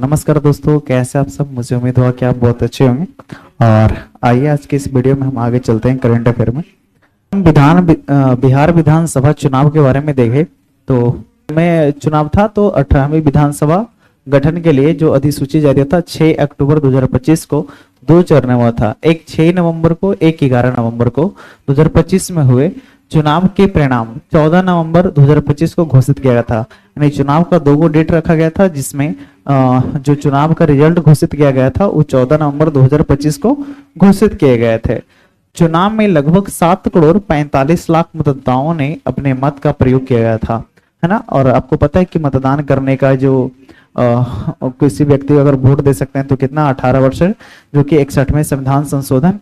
नमस्कार दोस्तों, कैसे आप सब। मुझे उम्मीद हुआ कि आप बहुत अच्छे होंगे। और आइए आज के इस वीडियो में हम आगे चलते हैं करंट अफेयर में। हम बिहार विधानसभा चुनाव के बारे में देखें तो में चुनाव था तो 18वीं विधानसभा गठन के लिए जो अधिसूची जारी था 6 अक्टूबर 2025 को 2 चरण हुआ था। एक 6 नवंबर को, एक 11 नवंबर को 2025 में हुए चुनाव के परिणाम 14 नवंबर 2025 को घोषित किया गया था। यानी चुनाव का 2 डेट रखा गया था, जिसमें जो चुनाव का रिजल्ट घोषित किया गया था वो 14 नवंबर 2025 को घोषित किए गए थे। चुनाव में लगभग 7 करोड़ 45 लाख मतदाताओं ने अपने मत का प्रयोग किया गया था, है ना। और आपको पता है कि मतदान करने का जो किसी व्यक्ति अगर वोट दे सकते हैं तो कितना 18 वर्ष है, जो कि 61वें संविधान संशोधन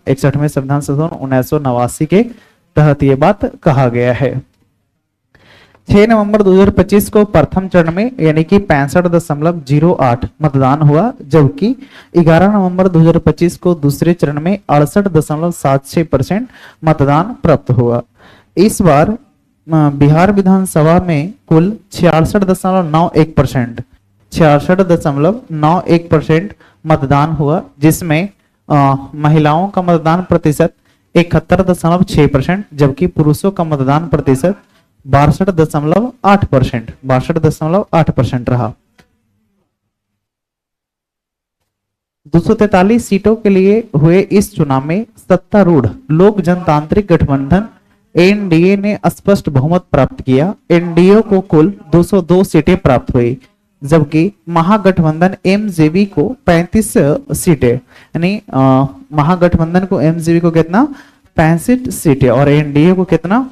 1989 के तहत ये बात कहा गया है। 6 नवंबर 2025 को प्रथम चरण में यानी कि 65.08 मतदान हुआ, जबकि 11 नवंबर 2025 को दूसरे चरण में 68.76% मतदान प्राप्त हुआ। इस बार बिहार विधानसभा में कुल 66.91% मतदान हुआ, जिसमें महिलाओं का मतदान प्रतिशत 71.6%, जबकि पुरुषों का मतदान प्रतिशत 62.8% रहा। 243 सीटों के लिए हुए इस चुनाव में सत्तारूढ़ लोक जनतांत्रिक गठबंधन एनडीए ने स्पष्ट बहुमत प्राप्त किया। एनडीए को कुल 202 सीटें प्राप्त हुई, जबकि महागठबंधन एमजेवी को 35 सीटें, यानी महागठबंधन को एमजेवी को कितना 65 सीटें और एनडीए को कितना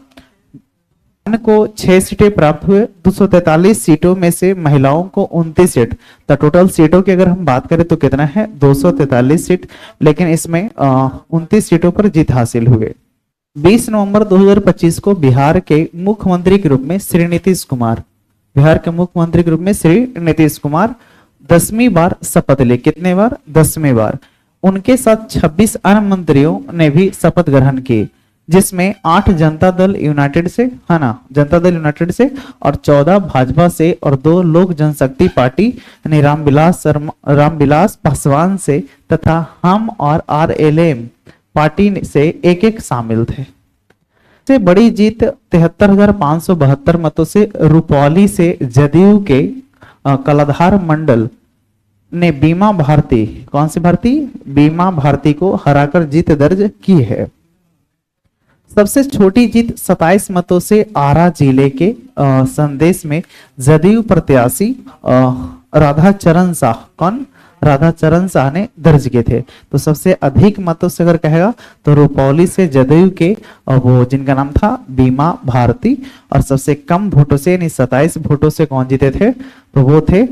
को 6 सीटें प्राप्त हुए। 243 सीटों में से महिलाओं को 29 सीट, तो टोटल सीटों की अगर हम बात करें तो कितना है 243 सीट, लेकिन इसमें 29 सीटों पर जीत हासिल हुए। 20 नवंबर 2025 को बिहार के मुख्यमंत्री के रूप में श्री नीतीश कुमार 10वीं बार शपथ ली। कितने बार? 10वीं बार। उनके साथ 26 अन्य मंत्रियों ने भी शपथ ग्रहण की, जिसमें 8 जनता दल यूनाइटेड से, है ना, जनता दल यूनाइटेड से, और 14 भाजपा से और 2 लोक जनशक्ति पार्टी यानी रामविलास पासवान से तथा हम और आरएलएम पार्टी से एक शामिल थे। से बड़ी जीत 73,572 मतों से रुपौली से जदयू के कलाधार मंडल ने बीमा भारती, कौन सी भारती? बीमा भारती को हराकर जीत दर्ज की है। सबसे छोटी जीत 27 मतों से आरा जिले के संदेश में जदयू प्रत्याशी राधाचरण शाह, कौन? राधाचरण शाह ने दर्ज किए थे। तो सबसे अधिक मतों से अगर कहेगा तो रुपौली से जदयू के वो जिनका नाम था बीमा भारती, और सबसे कम वोटों से यानी 27 वोटों से कौन जीते थे? तो वो थे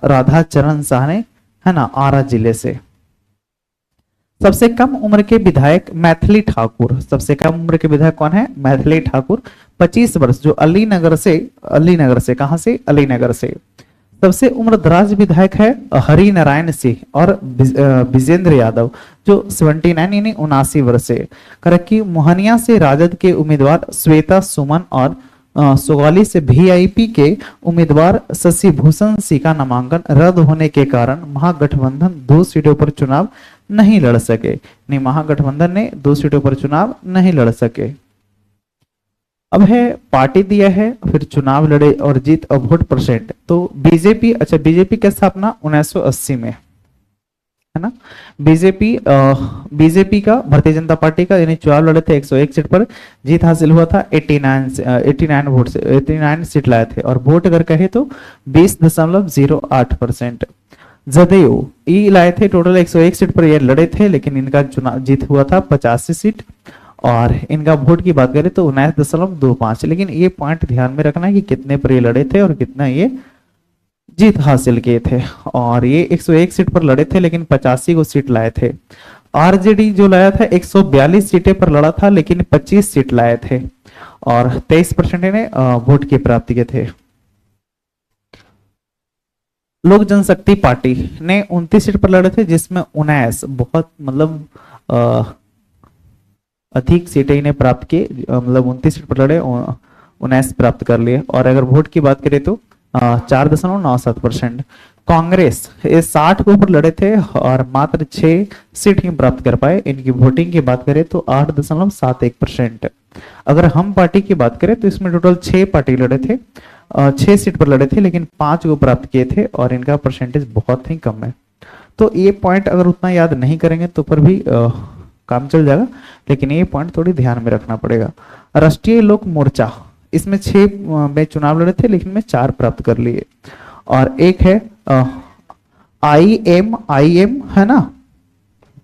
राधाचरण शाह ने, है ना, आरा जिले से। सबसे कम उम्र के विधायक मैथिली ठाकुर, सबसे कम उम्र के विधायक कौन है? मैथिली ठाकुर 25 वर्ष, जो अलीनगर से कहां से? अलीनगर से। सबसे उम्रदराज विधायक है हरिनारायण सिंह और विजेंद्र यादव, जो 79 यानी 79 वर्ष से। करकी मोहनिया से राजद के उम्मीदवार श्वेता सुमन और सोगाली से वीआईपी के उम्मीदवार शशि भूषण सिंह का नामांकन रद्द होने के कारण महागठबंधन 2 सीटों पर चुनाव नहीं लड़ सके। नहीं, महागठबंधन ने 2 सीटों पर चुनाव नहीं लड़ सके। अब है पार्टी दिया है, फिर चुनाव लड़े और जीत और वोट परसेंट। तो बीजेपी, अच्छा बीजेपी की स्थापना 1980 में, है ना। बीजेपी का, भारतीय जनता पार्टी का, यानी चुनाव लड़े थे 101 सीट पर, जीत हासिल हुआ था 89 वोट से, 89 सीट लाए थे, और वोट अगर कहे तो 20.08%। जदयू ई लाए थे टोटल 101 सीट पर ये लड़े थे, लेकिन इनका चुनाव जीत हुआ था 85 सीट, और इनका वोट की बात करें तो 19.25। लेकिन ये पॉइंट ध्यान में रखना है कि कितने पर ये लड़े थे और कितना ये जीत हासिल किए थे। और ये 101 सीट पर लड़े थे, लेकिन 85 को सीट लाए थे। आरजेडी जो लाया था 142 सीटें पर लड़ा था, लेकिन 25 सीट लाए थे और 23% ने वोट की प्राप्ति किए थे। लोक जनशक्ति पार्टी ने 29 सीट पर लड़े थे, जिसमें 19 बहुत मतलब अधिक सीटें इन्हें प्राप्त किए, मतलब 29 सीट पर लड़े, 19 प्राप्त कर लिए। और अगर वोट की बात करें तो 4.97%। कांग्रेस ये 60 के ऊपर लड़े थे और मात्र 6 सीट ही प्राप्त कर पाए। इनकी वोटिंग की बात करें तो 8.71%। अगर हम पार्टी की बात करें तो इसमें टोटल 6 पार्टी लड़े थे, 6 सीट पर लड़े थे, लेकिन 5 को प्राप्त किए थे और इनका परसेंटेज बहुत ही कम है। तो ये पॉइंट अगर उतना याद नहीं करेंगे तो पर भी काम चल जाएगा, लेकिन ये पॉइंट थोड़ी ध्यान में रखना पड़ेगा। राष्ट्रीय लोक मोर्चा, इसमें 6 में चुनाव लड़े थे, लेकिन में 4 प्राप्त कर लिए। और एक है आई एम है ना,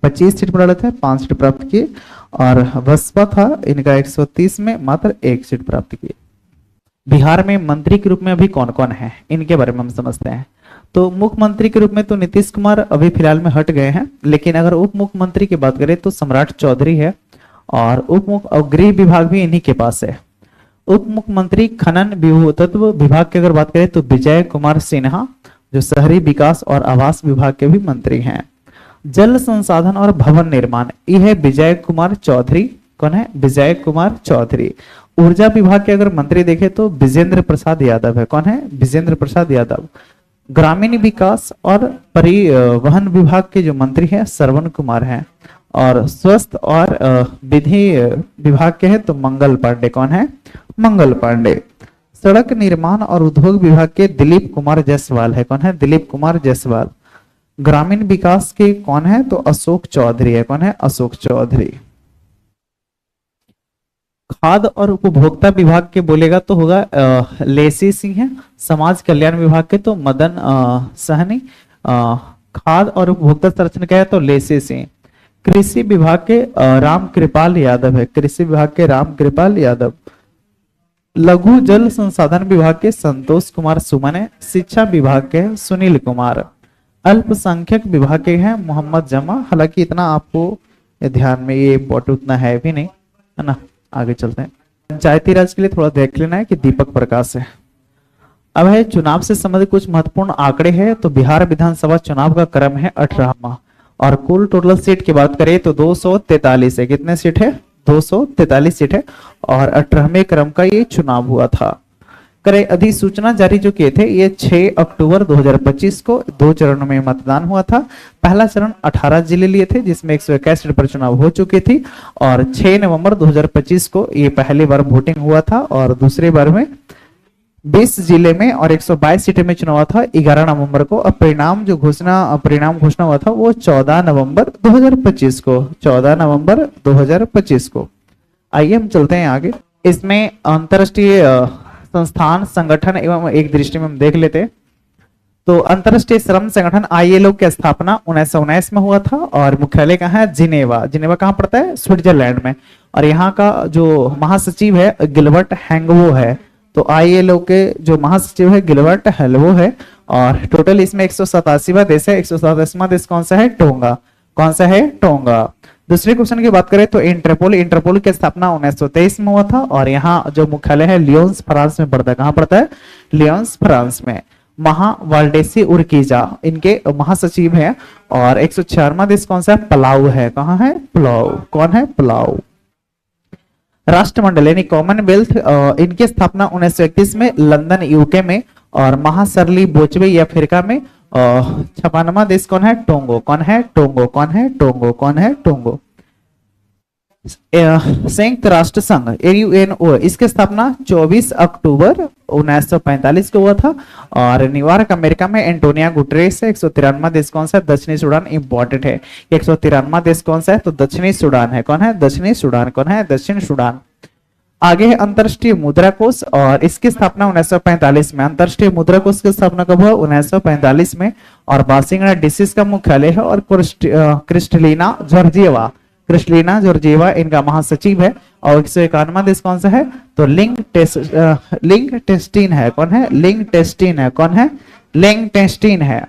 25 सीट पर लड़े थे, 5 सीट प्राप्त किए। और बसपा था, इनका 130 में मात्र 1 सीट प्राप्त किए। बिहार में मंत्री के रूप में अभी कौन कौन है, इनके बारे में हम समझते हैं। तो मुख्यमंत्री के रूप में तो नीतीश कुमार अभी फिलहाल में हट गए हैं, लेकिन अगर उप मुख्यमंत्री की बात करें तो सम्राट चौधरी है और और गृह विभाग भी इन्हीं के पास है। उप मुख्यमंत्री खनन भूतत्व विभाग की अगर बात करें तो विजय कुमार सिन्हा, जो शहरी विकास और आवास विभाग के भी मंत्री हैं। जल संसाधन और भवन निर्माण, यह है विजय कुमार चौधरी। कौन है? विजय कुमार चौधरी। ऊर्जा विभाग के अगर मंत्री देखें तो विजेंद्र प्रसाद यादव है। कौन है? विजेंद्र प्रसाद यादव। ग्रामीण विकास और परिवहन विभाग के जो मंत्री हैं श्रवण कुमार हैं। और स्वास्थ्य और विधि विभाग के हैं तो मंगल पांडे। कौन है? मंगल पांडे। सड़क निर्माण और उद्योग विभाग के दिलीप कुमार जायसवाल है। कौन है? दिलीप कुमार जायसवाल। ग्रामीण विकास के कौन है? तो अशोक चौधरी है। कौन है? अशोक चौधरी। खाद्य और उपभोक्ता विभाग के बोलेगा तो होगा लेसी सिंह है। समाज कल्याण विभाग के तो मदन सहनी। खाद्य और उपभोक्ता संरक्षण का है तो लेसी सिंह। कृषि विभाग के राम कृपाल यादव है। कृषि विभाग के राम कृपाल यादव। लघु जल संसाधन विभाग के संतोष कुमार सुमन है। शिक्षा विभाग के सुनील कुमार। अल्पसंख्यक विभाग के हैं मोहम्मद जमा। हालांकि इतना आपको ध्यान में ये इम्पोर्टेंट उतना है भी नहीं, है ना। आगे चलते हैं। पंचायती राज के लिए थोड़ा देख लेना है कि दीपक प्रकाश है। अब है चुनाव से संबंधित कुछ महत्वपूर्ण आंकड़े हैं। तो बिहार विधानसभा चुनाव का क्रम है 18वां और कुल टोटल सीट की बात करें तो 243 है। कितने सीट है? 243 सीट है और 18वें क्रम का ये चुनाव हुआ था। करे अधिसूचना जारी जो किए थे ये 6 अक्टूबर 2025 को 2 चरणों में मतदान हुआ था। पहला चरण 18 जिले लिए थे जिसमें 121 सीट पर चुनाव हो चुकी थी और 6 नवंबर 2025 को ये पहली बार वोटिंग हुआ था और दूसरी बार में 20 जिले में और 122 सीटें में चुनाव था 11 नवंबर को। अब परिणाम घोषणा हुआ था वो 14 नवंबर 2025 को। 14 नवंबर 2025 को। आइए हम चलते हैं आगे। इसमें अंतरराष्ट्रीय संस्थान संगठन एवं एक दृष्टि में हम देख लेते हैं। तो अंतरराष्ट्रीय श्रम संगठन ILO की स्थापना 1919 में हुआ था और मुख्यालय कहाँ है? जिनेवा। जिनेवा कहाँ पड़ता है? स्विट्जरलैंड में। और यहाँ का जो महासचिव है गिलबर्ट हैंगवो है। तो ILO के जो महासचिव है गिलबर्ट हैंगवो है और टोटल इसमें 187वां देश है। 187वां देश कौन सा है? टोंगा। कौन सा है? टोंगा। दूसरे क्वेश्चन की बात करें तो इंटरपोल की स्थापना 1923 में हुआ था और यहाँ जो मुख्यालय है लियोन्स फ्रांस में पड़ता है। कहाँ पड़ता है? लियोन्स फ्रांस में। वाल्डेसी उर्किजा इनके महासचिव हैं और 104वां देश कौन सा है? पलाऊ है। कहाँ है? पलाऊ। कौन है? पलाऊ। राष्ट्रमंडल यानी कॉमनवेल्थ इनकी स्थापना 1931 में लंदन यूके में और महासरली बोचवे या अफ्रीका में। 56वां देश कौन है? टोंगो। कौन है? टोंगो। कौन है? टोंगो। कौन है? टोंगो। संयुक्त राष्ट्र संघ UNO इसकी स्थापना 24 अक्टूबर 1945 को हुआ था और न्यूयॉर्क अमेरिका में एंटोनिया गुटरेस है। 193वां देश कौन सा है? दक्षिणी सूडान। इंपॉर्टेंट है। 193वां देश कौन सा है? तो दक्षिणी सूडान है। कौन है? दक्षिणी सूडान। कौन है? दक्षिण सूडान। आगे है अंतरराष्ट्रीय मुद्रा कोष और इसकी स्थापना 1945 में। अंतरराष्ट्रीय मुद्रा कोष की स्थापना कब हुआ? 1945 में और वाशिंगटन डीसी का मुख्यालय है और क्रिस्टलिना जॉर्जिएवा इनका महासचिव है। और 151वां देश कौन सा है? तो लिंकटेस्टीन है। कौन है? लिंकटेस्टीन है। कौन है? लिंकटेस्टीन है।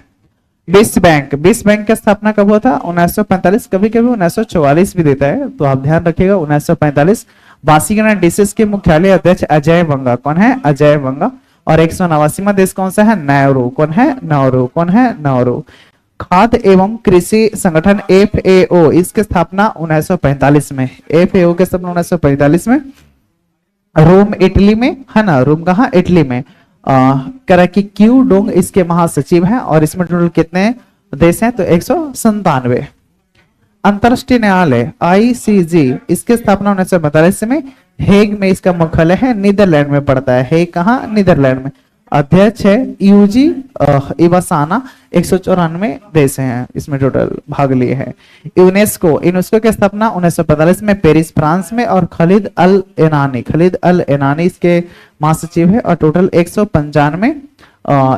विश्व बैंक की स्थापना कब हुआ था? 1945। कभी कभी 1944 भी देता है तो आप ध्यान रखिएगा 1945। वाशिंगटन डीसी के मुख्यालय अध्यक्ष अजय बंगा। कौन है? अजय बंगा। और 189वां देश कौन सा है? नाउरू। कौन है? नाउरू। कौन है? नाउरू। खाद्य एवं कृषि संगठन FAO इसकी स्थापना 1945 में। FAO की स्थापना 1945 में रोम इटली में, है ना। रोम कहाँ? इटली में। कह रहा है कि क्यू डोंग इसके महासचिव हैं और इसमें टोटल कितने देश हैं, तो 197। अंतरराष्ट्रीय न्यायालय आईसीजे इसकी स्थापना 1942 में हेग में इसका मुख्यालय है, नीदरलैंड में पड़ता है। हेग कहाँ, नीदरलैंड में। अध्यक्ष है यूजी इवासाना। 194 देश हैं इसमें टोटल भाग लिए हैं। यूनेस्को यूनेस्को की स्थापना 1945 में पेरिस फ्रांस में, और खलीद अल एनानी इसके महासचिव है, और टोटल 195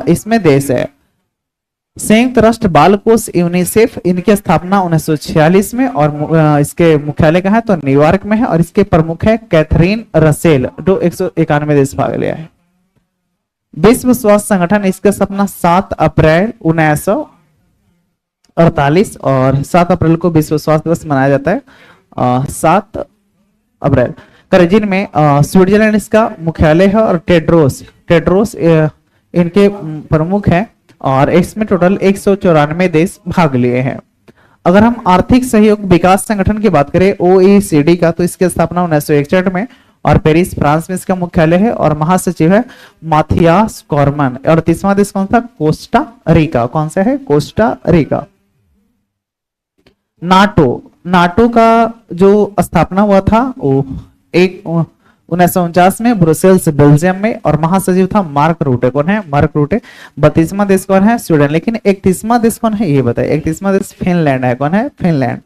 इसमें देश है। संयुक्त राष्ट्र बाल कोष यूनिसेफ इनकी स्थापना 1946 में, और इसके मुख्यालय कहाँ है, तो न्यूयॉर्क में है, और इसके प्रमुख है कैथरीन रसेल, जो 191 देश भाग लिया है। विश्व स्वास्थ्य संगठन इसका स्थापना 7 अप्रैल 1948, और 7 अप्रैल को विश्व स्वास्थ्य दिवस मनाया जाता है। 7 अप्रैल करजिन में स्विट्जरलैंड इसका मुख्यालय है, और टेड्रोस इनके प्रमुख है, और इसमें टोटल 194 देश भाग लिए हैं। अगर हम आर्थिक सहयोग विकास संगठन की बात करें ओईसीडी का, तो इसकी स्थापना 1961 में, और पेरिस फ्रांस में इसका मुख्यालय है, और महासचिव है माथियास कॉर्मन। और तीसरा देश कौन सा, कोस्टा रिका। कौन सा है, कोस्टा रिका। नाटो का जो स्थापना हुआ था वो 1949 में ब्रुसेल्स बेल्जियम में, और महासचिव था मार्क रूटे। कौन है, मार्क रूटे। 32वां देश कौन है, स्वीडन। लेकिन 31वां देश कौन है ये बताइए, 31वां देश फिनलैंड है। कौन है, फिनलैंड।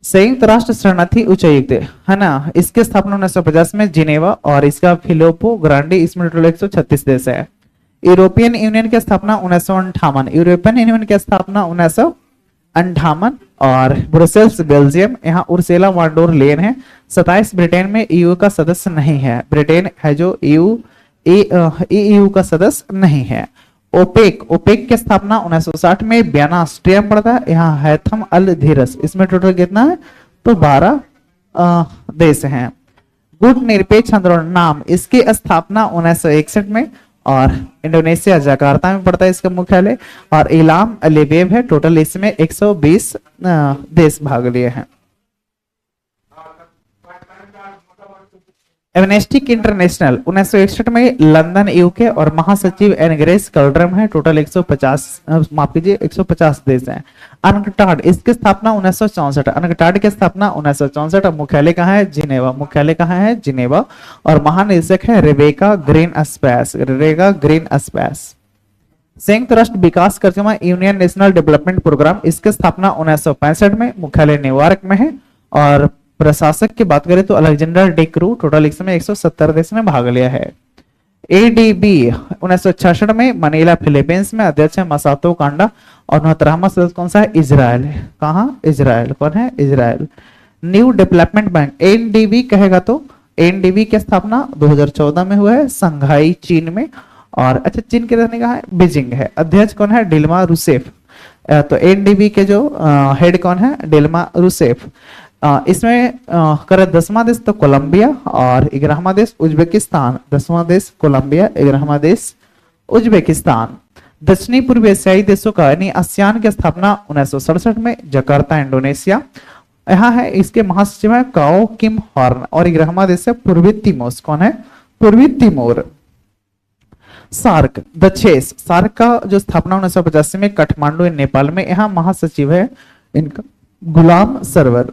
संयुक्त राष्ट्र शरणार्थी उच्चायुक्त है ना, इसकी स्थापना 1950 में जिनेवा, और इसका फिलिप्पो ग्रांडी, इसमें टोटल 136 देश है। यूरोपियन यूनियन की स्थापना 1958, यूरोपियन यूनियन की स्थापना 1958, और ब्रुसेल्स बेल्जियम, यहाँ उर्सेला वांडोर लेन है। 27 ब्रिटेन में ईयू का सदस्य नहीं है, ब्रिटेन है जो ईयू का सदस्य नहीं है। ओपेक की स्थापना 1960 में वियना ऑस्ट्रिया में पड़ता है, यहाँ हैथम अल धीरस, इसमें टोटल कितना है, तो 12 देश हैं। गुट निरपेक्ष आंदोलन नाम इसकी स्थापना 1961 में, और इंडोनेशिया जकार्ता में पड़ता है इसका मुख्यालय, और इलाम अलीवेव है। टोटल इसमें 120 देश भाग लिए हैं। एमनेस्टी इंटरनेशनल 1961 में लंदन यूके, और महासचिव एनग्रेस कल्ड्रम है। टोटल 150 देश हैं। अनकटाड इसकी स्थापना 1964, अनकटाड की स्थापना 1964, मुख्यालय कहाँ है, जिनेवा। मुख्यालय कहाँ है, जिनेवा, और महानिदेशक है रेबेका ग्रीन स्पैस। संयुक्त राष्ट्र विकास कार्यक्रम यूनियन नेशनल डेवलपमेंट प्रोग्राम, इसकी स्थापना 1965 में, मुख्यालय न्यूयॉर्क में है, और प्रशासक की बात करें तो अलेक्जेंडर डेक्रू। टोटल इसमें 170 देश में भाग लिया है। एडीबी 1966 में मनीला फिलीपींस में, अध्यक्ष है मसातो कांडा, और 69वां सदस्य कौन सा है, इजराइल। कहाँ, इजराइल। कौन है, Israel. New development bank NDB कहेगा तो एनडीबी की स्थापना 2014 में हुआ है, संघाई चीन में, और अच्छा चीन के रहने का है, बीजिंग है। अध्यक्ष कौन है, डिल्मा रूसेफ। तो एनडीबी के जो हेड कौन है, डिल्मा रूसेफ। इसमें करे 10वां देश तो कोलंबिया, और 11वां देश उज्बेकिस्तान। 10वां देश कोलंबिया, 11वां देश उज्बेकिस्तान। दक्षिणी पूर्व एशियाई देशों का यानी आसियान की स्थापना 1967 में, जकार्ता इंडोनेशिया। यहाँ है इसके महासचिव है काओ किम हॉर्न, और 11वां देश है पूर्वी तिमोर। कौन है, पूर्वी तिमोर। सार्क सार्क का जो स्थापना 1985 में काठमांडू नेपाल में, यहाँ महासचिव है इनका गुलाम सरवर।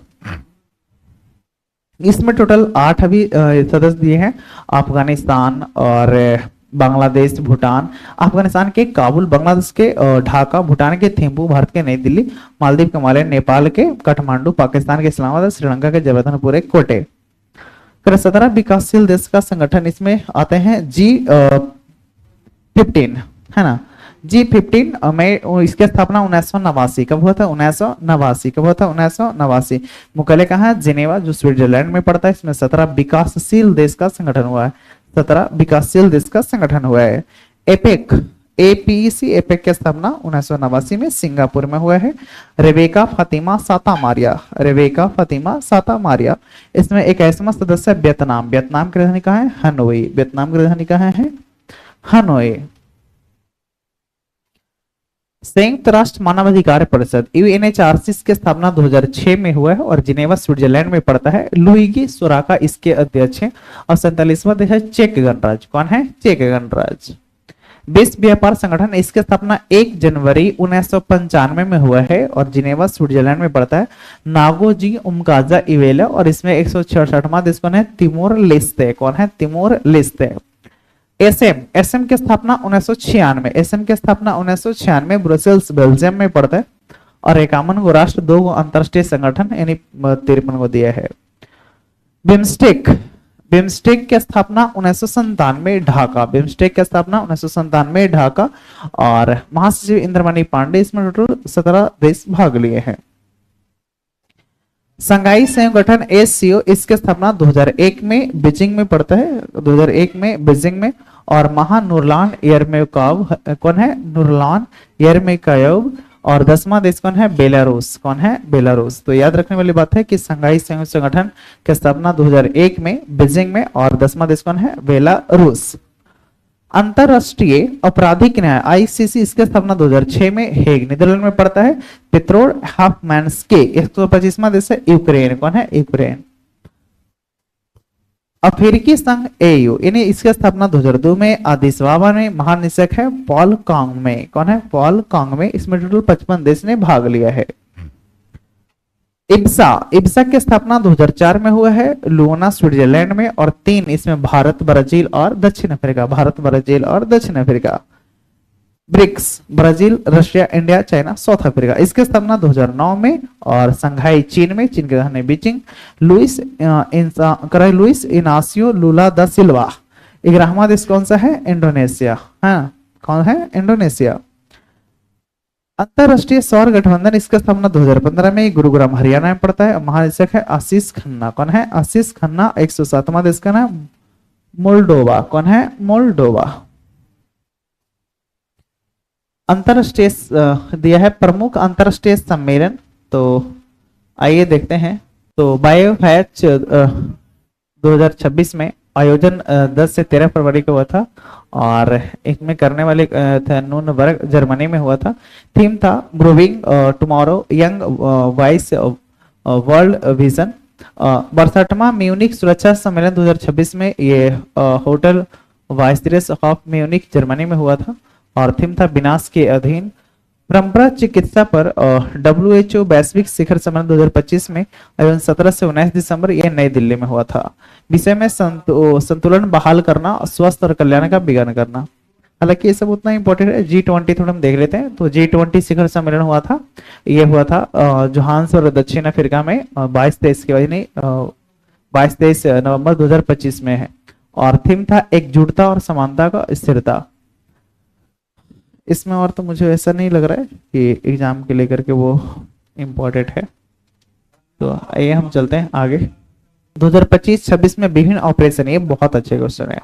इसमें टोटल 8 अभी सदस्य दिए हैं, अफगानिस्तान और बांग्लादेश, भूटान। अफगानिस्तान के काबुल, बांग्लादेश के ढाका, भूटान के थिम्पू, भारत के नई दिल्ली, मालदीव के माले, नेपाल के काठमांडू, पाकिस्तान के इस्लामाबाद, श्रीलंका के जबलपुर, कोटे। 17 विकासशील देश का संगठन इसमें आते हैं G15 है ना। G15 में इसकी स्थापना 1989 कब हुआ था, 1989। मुख्यालय कहाँ है, जिनेवा, जो स्विट्जरलैंड में पड़ता है। इसमें 17 विकासशील देश का संगठन हुआ है, 17 विकासशील देश का संगठन हुआ है। एपेक एपीसी की स्थापना 1989 में सिंगापुर में हुआ है। रेबेका फातिमा साता मारिया। इसमें 21वां सदस्य वियतनाम की राजधानी कहाँ है, हनोई। वियतनाम की राजधानी कहाँ है, हनोई। संयुक्त राष्ट्र मानवाधिकार परिषद यूएनएचआरसी की स्थापना 2006 में हुआ है और जिनेवा स्विट्जरलैंड में पड़ता है। लुइगी सोराका इसके अध्यक्ष हैं और 47वां देश है चेक गणराज्य। कौन है? चेक गणराज्य। विश्व व्यापार संगठन इसकी स्थापना 1 जनवरी 1995 में हुआ है और जिनेवा स्विट्जरलैंड में पड़ता है। नागोजी उमकाजा इवेला और इसमें 166वां देश कौन है? Timor Leste. कौन है? Timor Leste. एसएम एसएम की स्थापना 1996, एसएम की स्थापना 1996 ब्रुसेल्स बेल्जियम में पड़ता है और 51 गो राष्ट्र, 2 गो अंतरराष्ट्रीय संगठन यानी 53 को दिया है। बिम्स्टेक बिम्स्टेक की स्थापना 1997 ढाका, बिम्स्टेक की स्थापना 1997 ढाका और महासचिव इंद्रमणि पांडे इसमें टोटल 17 देश भाग लिए हैं। संघाई सहयोग गठन एससीओ इसकी स्थापना 2001 में बीजिंग में पड़ता है, 2001 में बीजिंग में और महानुरलान यरमेकाव कौन है? नुरलान यरमेकायव और 10वां देश कौन है? बेलारूस। कौन है? बेलारूस। तो याद रखने वाली बात है कि संघाई सहयोग संगठन की स्थापना 2001 में बीजिंग में और 10वां देश कौन है? बेलारूस। अंतरराष्ट्रीय आपराधिक न्याय आईसीसी इसकी स्थापना 2006 में हेग नीदरलैंड में पड़ता है। पित्रोड हाफमैन्स्के 125वां देश है यूक्रेन। कौन है? यूक्रेन। अफ्रीकी संघ एयू इन्हें इसकी स्थापना 2002 में अदीस अबाबा में महानिदेशक है पॉल कांगमे। कौन है? पॉल कांगमे। इसमें टोटल 55 देश ने भाग लिया है। इब्सा इब्सा की स्थापना 2004 में हुआ है लुओना स्विट्जरलैंड में और 3 इसमें भारत, ब्राजील और दक्षिण अफ्रीका। भारत, ब्राजील और दक्षिण Africa. BRICS Brazil, Russia, India, China, South Africa. इसकी स्थापना 2009 में और संघाई चीन में, चीन की राजधानी बीजिंग। लुइस इनासियो लुला दा सिल्वा 11वां देश कौन सा है? इंडोनेशिया। हाँ, कौन है? इंडोनेशिया। अंतरराष्ट्रीय सौर गठबंधन इसका स्थापना 2015 में गुरुग्राम हरियाणा में पड़ता है। महानिदेशक है आशीष खन्ना। कौन है? आशीष खन्ना। 107वां देश का नाम मोल्डोवा। कौन है? मोल्डोवा। अंतरराष्ट्रीय दिया है प्रमुख अंतरराष्ट्रीय सम्मेलन, तो आइए देखते हैं। तो बायोफैच 2026 में आयोजन 10 से 13 फरवरी को हुआ था और इसमें करने वाले थे नूर्नबर्ग जर्मनी में हुआ था। थीम था brewing tomorrow young voice world vision. 62वां म्यूनिक सुरक्षा सम्मेलन 2026 में ये होटल वाइसरेस ऑफ म्यूनिक जर्मनी में हुआ था और थीम था विनाश के अधीन। परंपरा चिकित्सा पर WHO वैश्विक शिखर सम्मेलन 2025 में आयोजन 17 से 19 दिसंबर ये नई दिल्ली में हुआ था। विषय में संतुलन बहाल करना, स्वस्थ और कल्याण का विज्ञान करना। हालांकि ये सब उतना इंपॉर्टेंट है। G20 थोड़ा हम देख लेते हैं। तो G20 शिखर सम्मेलन हुआ था, ये हुआ था जोहान्सबर्ग दक्षिण अफ्रीका में 22-23 के वजह नहीं 22-23 नवंबर 2025 में है और थीम था एकजुटता और समानता का स्थिरता। इसमें और तो मुझे ऐसा नहीं लग रहा है कि एग्जाम के लेकर के वो इम्पोर्टेंट है। तो आइए हम चलते हैं आगे। 2025-26 में विभिन्न ऑपरेशन, ये बहुत अच्छे क्वेश्चन है।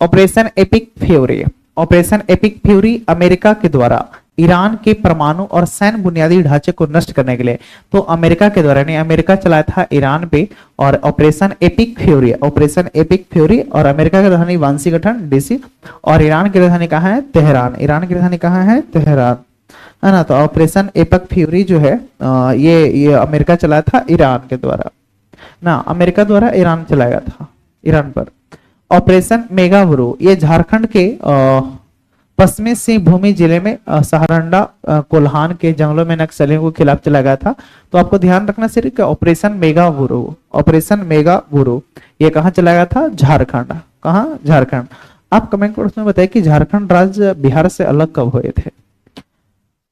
Operation epic fury, operation epic fury America के द्वारा ईरान के परमाणु और सैन्य बुनियादी ढांचे को नष्ट करने के लिए, तो अमेरिका के द्वारा नहीं, अमेरिका चलाया था ईरान पे और operation epic fury, operation epic fury और अमेरिका की राजधानी वाशिंगटन डीसी और ईरान की राजधानी कहाँ है? तेहरान। ईरान की राजधानी कहाँ है? तेहरान, है ना। तो ऑपरेशन एपिक फ्यूरी जो है ये अमेरिका चलाया था ईरान के द्वारा ना, अमेरिका द्वारा ईरान चलाया था ईरान पर। ऑपरेशन मेगावुरु ये झारखंड के पश्चिमी सिंहभूमि जिले में सहारंडा कोल्हान के जंगलों में नक्सलियों के खिलाफ चलाया गया था। तो आपको ध्यान रखना सिर्फ कि ऑपरेशन मेगावुरु, ऑपरेशन मेगावुरु ये कहाँ चलाया गया था? झारखंड। कहाँ? झारखंड। आप कमेंट बॉक्स में बताइए कि झारखंड राज्य बिहार से अलग कब हुए थे।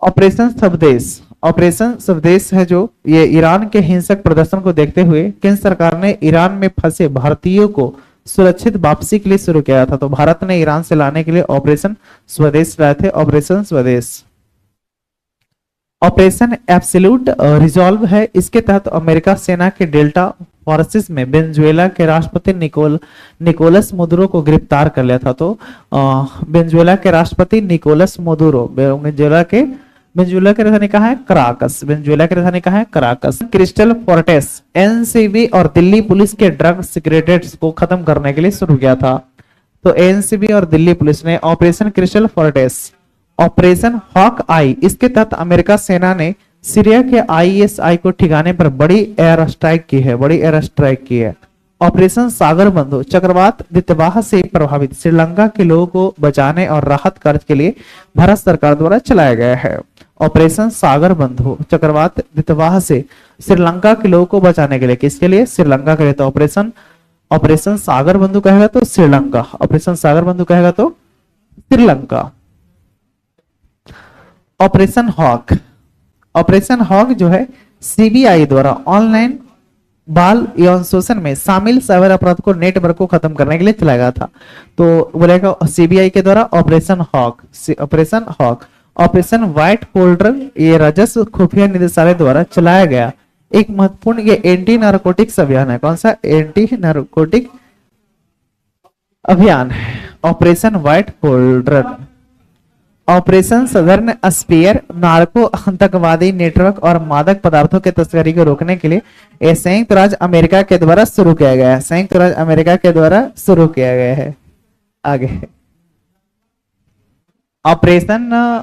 ऑपरेशन स्वदेश, ऑपरेशन स्वदेश है जो ये ईरान के हिंसक प्रदर्शन को देखते हुए केंद्र सरकार ने ईरान में फंसे भारतीयों को सुरक्षित वापसी के लिए शुरू किया था। तो भारत ने ईरान से लाने के लिए ऑपरेशन स्वदेश लाए थे, ऑपरेशन स्वदेश। ऑपरेशन एब्सोल्यूट रिजॉल्व है, इसके तहत अमेरिका सेना के डेल्टा फोर्सेस में वेनेजुएला के राष्ट्रपति निकोलस मदुरो को गिरफ्तार कर लिया था। तो वेनेजुएला के राष्ट्रपति निकोलस मदुरो वेनेजुएला की राजधानी कहाँ है? कराकस। वेनेजुएला की राजधानी कहाँ है? कराकस। क्रिस्टल फोर्टेस एनसीबी और दिल्ली पुलिस के ड्रग सिक्रेटेट्स को खत्म करने के लिए शुरू किया था। तो एनसीबी और दिल्ली पुलिस ने ऑपरेशन क्रिस्टल फोर्टेस ऑपरेशन हॉक आई, इसके तहत अमेरिका सेना ने सीरिया के आईएसआई को ठिकाने पर बड़ी एयर स्ट्राइक की है, बड़ी एयर स्ट्राइक की है। ऑपरेशन सागर बंधु, चक्रवात दितवाह से प्रभावित श्रीलंका के लोगों को बचाने और राहत कार्य के लिए भारत सरकार द्वारा चलाया गया है। ऑपरेशन सागर बंधु चक्रवात दितवाह से श्रीलंका के लोगों को बचाने के लिए, किसके लिए? श्रीलंका के लिए। तो ऑपरेशन सागर बंधु कहेगा तो श्रीलंका, ऑपरेशन सागर बंधु कहेगा तो Sri Lanka. Operation hawk, operation hawk जो है सीबीआई द्वारा ऑनलाइन बाल यौन शोषण में शामिल साइबर अपराध को नेटवर्क को खत्म करने के लिए चलाया गया था। तो बोलेगा सीबीआई के द्वारा operation hawk, operation hawk. Operation white folder, ये राजस्व खुफिया निदेशालय द्वारा चलाया गया एक महत्वपूर्ण ये एंटी नारकोटिक्स अभियान है। कौन सा? एंटी नारकोटिक अभियान है operation white folder. Operation southern spear, narco आतंकवादी नेटवर्क और मादक पदार्थों के तस्करी को रोकने के लिए यह संयुक्त राज्य अमेरिका के द्वारा शुरू किया गया है, संयुक्त राज्य अमेरिका के द्वारा शुरू किया गया है। आगे operation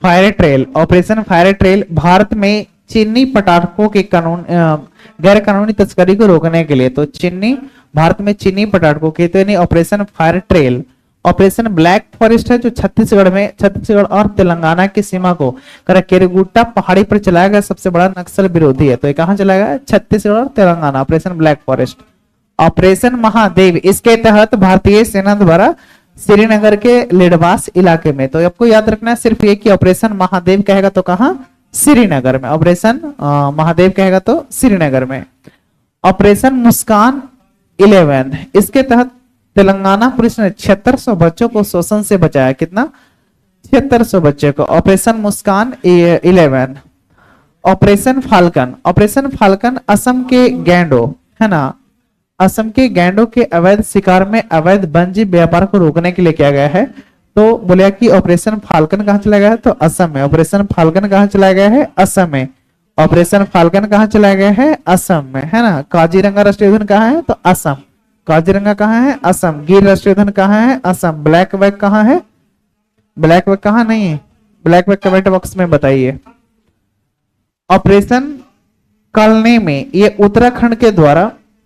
fire trail, operation fire trail Bharat में चीनी पटाखों के गैर कानूनी तस्करी को रोकने के लिए, तो भारत में चीनी पटाखों के, तो operation fire trail. Operation black forest है जो छत्तीसगढ़ और तेलंगाना की सीमा को केरगुट्टा पहाड़ी पर चलाया गया सबसे बड़ा नक्सल विरोधी है। तो ये कहां चलाया गया? छत्तीसगढ़ और Telangana, operation black forest. Operation Mahadev, इसके तहत भारतीय सेना द्वारा श्रीनगर के लेडवास इलाके में, तो आपको याद रखना है सिर्फ ये कि ऑपरेशन महादेव कहेगा तो कहां? श्रीनगर में। ऑपरेशन महादेव कहेगा तो श्रीनगर में। ऑपरेशन मुस्कान 11, इसके तहत तेलंगाना पुलिस ने 7600 बच्चों को शोषण से बचाया। कितना? 7600 बच्चे को। ऑपरेशन मुस्कान 11। Operation falcon, operation falcon Assam के गैंडो है ना, असम के गैंडो के अवैध शिकार में अवैध वन्य व्यापार को रोकने के लिए किया गया है। तो बोलिया कि ऑपरेशन फाल्कन कहां चलाया गया है? तो असम में। ऑपरेशन फाल्कन कहां चलाया गया है? असम में। ऑपरेशन फाल्कन कहां चलाया गया है? असम में, है ना। काजीरंगा राष्ट्रीय उद्यान कहां है? तो असम। काजीरंगा कहां है? असम। गिर राष्ट्रीय उद्यान कहां है? असम। ब्लैक बैक कहां है? ब्लैक बैक कहां नहीं है? ब्लैक बैक कमेंट बॉक्स में बताइए। ऑपरेशन कलने में, ये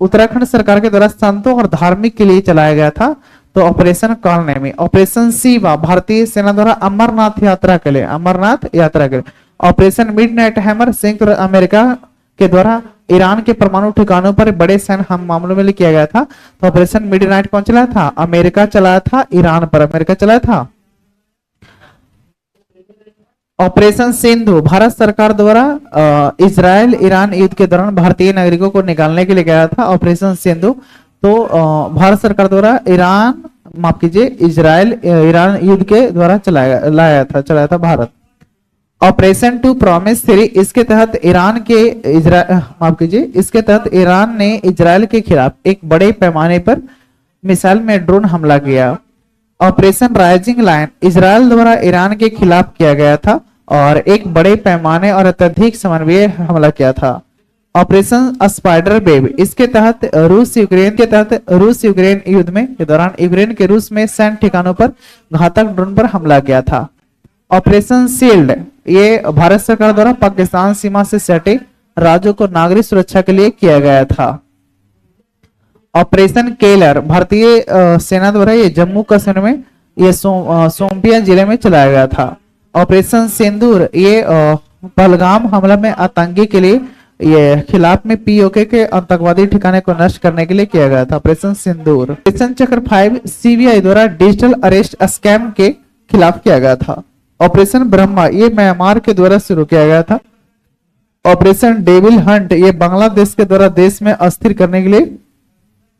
उत्तराखंड सरकार के द्वारा संतों और धार्मिक के लिए चलाया गया था। तो ऑपरेशन कलने में। ऑपरेशन शिवा, भारतीय सेना द्वारा अमरनाथ यात्रा के लिए, ऑपरेशन मिडनाइट हैमर संयुक्त अमेरिका के द्वारा ईरान के परमाणु ठिकानों पर बड़े सैन्य हम मामलों में किया गया था। तो ऑपरेशन मिडनाइट कौन चलाया था? अमेरिका चलाया था, ईरान पर अमेरिका चलाया था। ऑपरेशन सिंधु, भारत सरकार द्वारा इजराइल ईरान युद्ध के दौरान भारतीय नागरिकों को निकालने के लिए गया था। ऑपरेशन सिंधु तो भारत सरकार द्वारा इजराइल ईरान युद्ध के द्वारा चलाया था भारत। ऑपरेशन टू प्रॉमिस 3, इसके तहत ईरान ने इजराइल के खिलाफ एक बड़े पैमाने पर मिसाइल में ड्रोन हमला किया। ऑपरेशन राइजिंग लायन, इजराइल द्वारा ईरान के खिलाफ किया गया था और एक बड़े पैमाने और अत्यधिक समन्वय हमला किया था। ऑपरेशन स्पाइडर वेब, इसके तहत रूस यूक्रेन युद्ध में के दौरान यूक्रेन के रूस में सैन्य ठिकानों पर घातक ड्रोन पर हमला किया था। ऑपरेशन शील्ड, ये भारत सरकार द्वारा पाकिस्तान सीमा से सटे राज्यों को नागरिक सुरक्षा के लिए किया गया था। ऑपरेशन केलर, भारतीय सेना द्वारा ये जम्मू कश्मीर में ये सोमपिया जिले में चलाया गया था। ऑपरेशन सिंदूर, ये पहलगाम हमला में आतंकी के लिए ये खिलाफ में पीओके के आतंकवादी ठिकाने को नष्ट करने के लिए किया गया था। ऑपरेशन सिंदूर। ऑपरेशन चक्र 5 सीबीआई द्वारा डिजिटल अरेस्ट स्कैम के खिलाफ किया गया था। ऑपरेशन ब्रह्मा, ये म्यांमार के द्वारा शुरू किया गया था। ऑपरेशन डेविल हंट, ये बांग्लादेश के द्वारा देश में अस्थिर करने के लिए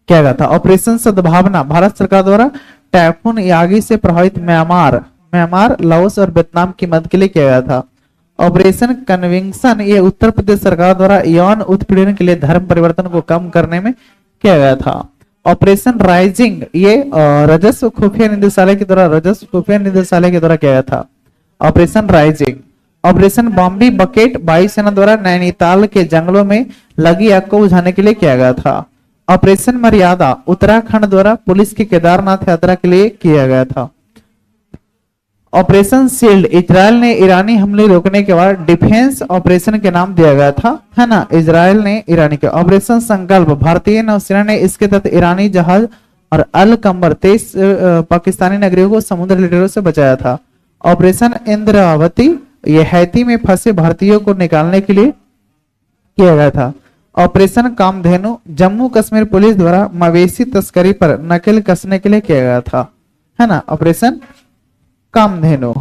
किया गया था। ऑपरेशन सद्भावना, भारत सरकार द्वारा टाइफून यागी से प्रभावित म्यांमार, लाओस और वियतनाम की मदद के लिए किया गया था। ऑपरेशन कन्विक्शन, ये उत्तर प्रदेश सरकार द्वारा यौन उत्पीड़न के लिए धर्म परिवर्तन को कम करने में किया गया था। ऑपरेशन राइजिंग, ये राजस्व खुफिया निदेशालय के द्वारा किया गया था। Operation rising. ऑपरेशन बॉम्बी बकेट, वायुसेना द्वारा नैनीताल के जंगलों में लगी आग को बुझाने के लिए किया गया था। ऑपरेशन मर्यादा, उत्तराखंड द्वारा पुलिस की केदारनाथ यात्रा के लिए किया गया था। ऑपरेशन शील्ड इजराइल ने ईरानी हमले रोकने के बाद डिफेंस ऑपरेशन के नाम दिया गया था, है ना। इजराइल ने ईरानी के ऑपरेशन संकल्प भारतीय नौसेना ने इसके तहत ईरानी जहाज और अल कंबर 23 पाकिस्तानी नागरिकों को समुद्र लुटेरों से बचाया था। ऑपरेशन इंद्रावती ये हैती में फंसे भारतीयों को निकालने के लिए किया गया था। ऑपरेशन कामधेनु जम्मू कश्मीर पुलिस द्वारा मवेशी तस्करी पर नकेल कसने के लिए किया गया था, है ना। ऑपरेशन कामधेनु।